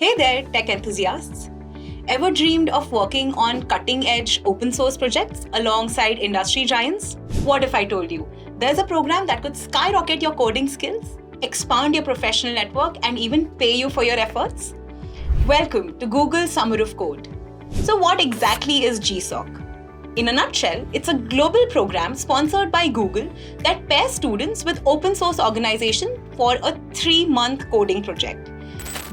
Hey there, tech enthusiasts. Ever dreamed of working on cutting-edge open source projects alongside industry giants? What if I told you there's a program that could skyrocket your coding skills, expand your professional network, and even pay you for your efforts? Welcome to Google Summer of Code. So what exactly is GSoC? In a nutshell, it's a global program sponsored by Google that pairs students with open source organizations for a 3-month coding project.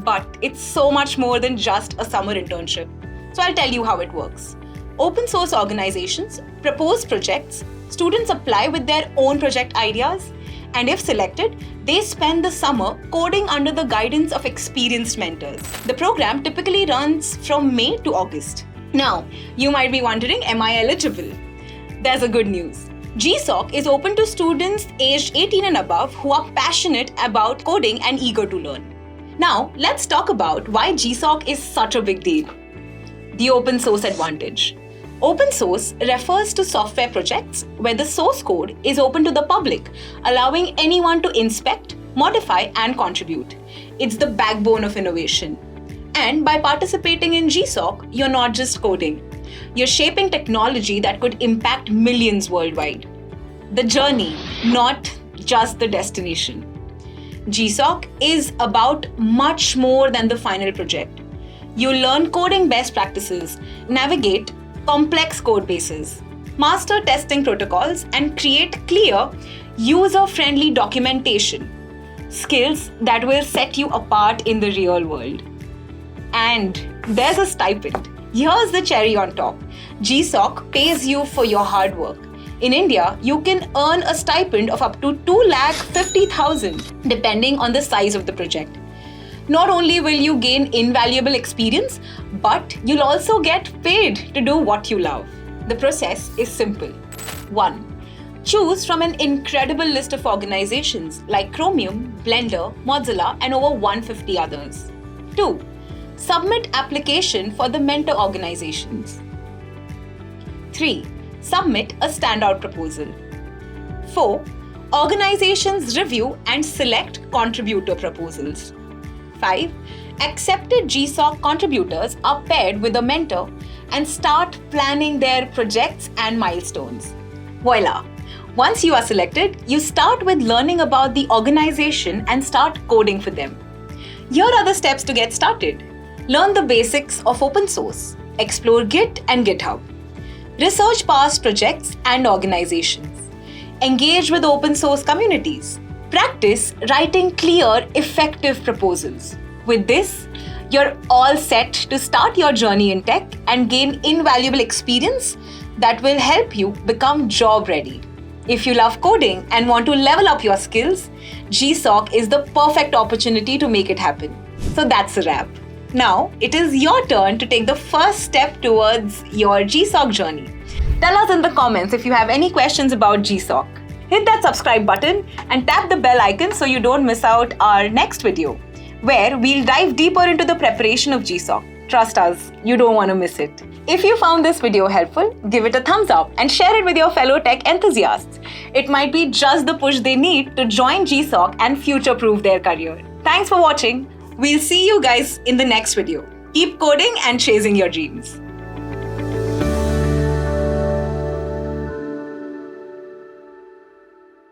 But it's so much more than just a summer internship. So I'll tell you how it works. Open source organizations propose projects, students apply with their own project ideas, and if selected, they spend the summer coding under the guidance of experienced mentors. The program typically runs from May to August. Now, you might be wondering, am I eligible? There's a good news. GSoC is open to students aged 18 and above who are passionate about coding and eager to learn. Now, let's talk about why GSoC is such a big deal. The open source advantage. Open source refers to software projects where the source code is open to the public, allowing anyone to inspect, modify, and contribute. It's the backbone of innovation. And by participating in GSoC, you're not just coding. You're shaping technology that could impact millions worldwide. The journey, not just the destination. GSoC is about much more than the final project. You learn coding best practices, navigate complex code bases, master testing protocols, and create clear, user-friendly documentation, skills that will set you apart in the real world. And there's a stipend. Here's the cherry on top. GSoC pays you for your hard work. In India, you can earn a stipend of up to 2,50,000 depending on the size of the project. Not only will you gain invaluable experience, but you'll also get paid to do what you love. The process is simple. 1. Choose from an incredible list of organizations like Chromium, Blender, Mozilla, and over 150 others. 2. Submit application for the mentor organizations. 3. Submit a standout proposal. 4. Organizations review and select contributor proposals. 5. Accepted GSoC contributors are paired with a mentor and start planning their projects and milestones. Voila! Once you are selected, you start with learning about the organization and start coding for them. Here are the steps to get started. Learn the basics of open source. Explore Git and GitHub. Research past projects and organizations. Engage with open source communities. Practice writing clear, effective proposals. With this, you're all set to start your journey in tech and gain invaluable experience that will help you become job ready. If you love coding and want to level up your skills, GSoC is the perfect opportunity to make it happen. So that's a wrap. Now, it is your turn to take the first step towards your GSoC journey. Tell us in the comments if you have any questions about GSoC. Hit that subscribe button and tap the bell icon so you don't miss out our next video, where we'll dive deeper into the preparation of GSoC. Trust us, you don't want to miss it. If you found this video helpful, give it a thumbs up and share it with your fellow tech enthusiasts. It might be just the push they need to join GSoC and future-proof their career. Thanks for watching. We'll see you guys in the next video. Keep coding and chasing your dreams.